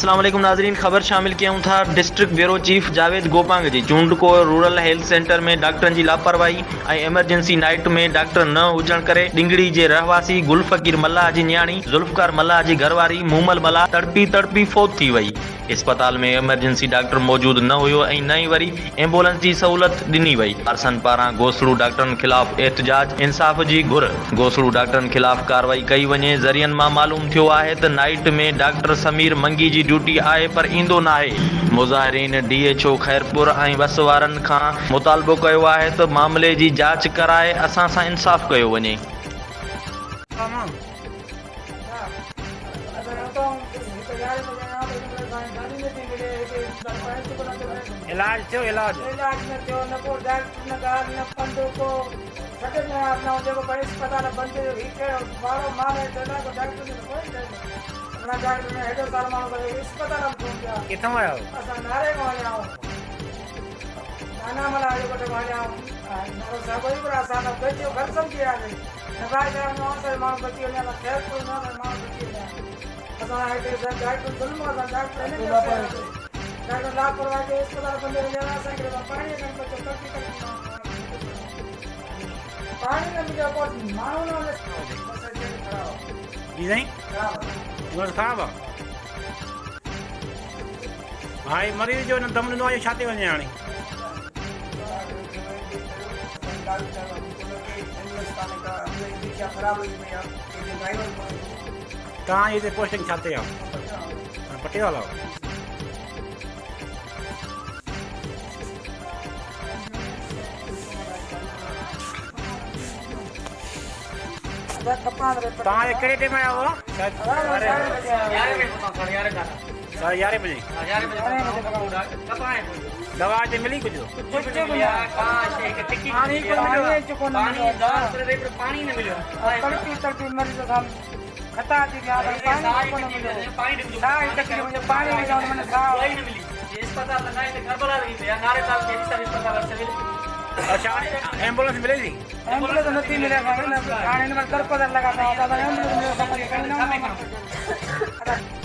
अस्सलाम वालेकुम नाजरीन, खबर शामिल किया था district bureau chief Javed Gopang जी चूंड को रूरल हेल्थ सेंटर में डॉक्टरनि जी लापरवाही ऐं एमरजेंसी नाइट में डॉक्टर न हुजण करे डिंगड़ी जे रहवासी गुलफकीर मल्लाह जी न्याणी जुल्फकार मल्लाह जी घरवारी मूमल मल्लाह तड़पी फौत थी वई। अस्पताल में एमरजेंसी डॉक्टर मौजूद न हुयो ऐं न ई वरी एम्बुलेंस जी सहूलत ॾिनी वई। पारसन पारां घोसड़ू डॉक्टरनि खिलाफ़ एहतजाज इंसाफ़ जी घुर। घोसड़ू डॉक्टरनि खिलाफ़ कार्रवाई कई वञे। ज़रियनि मां मालूम थियो आहे त नाइट में डॉक्टर समीर मंगी जी ड्यूटी आहे पर ईंदो न आहे। मुज़ाहिरीन DHO खैरपुर ऐं बस वारनि खां मुतालबो कयो आहे त मामले जी जांच कराए असां सां इंसाफ़ कयो वञे। इलाज थियो इलाज न थियो न को डॉक्टर न ॻाल्हि न पंधु को सॾ में अपना जेको भाई अस्पताल बंदि हिकु बारो माल है चला को डॉक्टर ने कोई अपना डॉक्टर ने हेडो साल माण्हू करे अस्पताल में पहुंच गया। किथां आयो? असां नारे को आया आहियूं नाना मला जो कोटे आया आहियूं नारो साहब ई पर असां न बचियो घर समझी आ गई न भाई साहब नो से माण्हू बची वञा न खैर कोई न माण्हू बची वञा असां हेडे डॉक्टर जुल्म असां डॉक्टर ने डॉक्टर लापरवाही के अस्पताल बंदे लेना संगे पानी का बच्चों तक पानी में मुझे को मानो ना जी नहीं बस खराब भाई मरीज जो न दम ॾिनो आहे छाती वञे हाणे तव्हां हिते पोस्टिंग छाते आहे पटियाला तव्हां कहिड़े टाइम आया हुआ? 11 बजे दवा हिते मिली कुझु? पानी न मिलियो तड़पी मरीज सां खता थी गया अच्छा एम्बुलेंस मिले थी? एम्बुलेंस नथी मिले हाणे हिन में तरपदर लॻा पिया एम्बुलेंस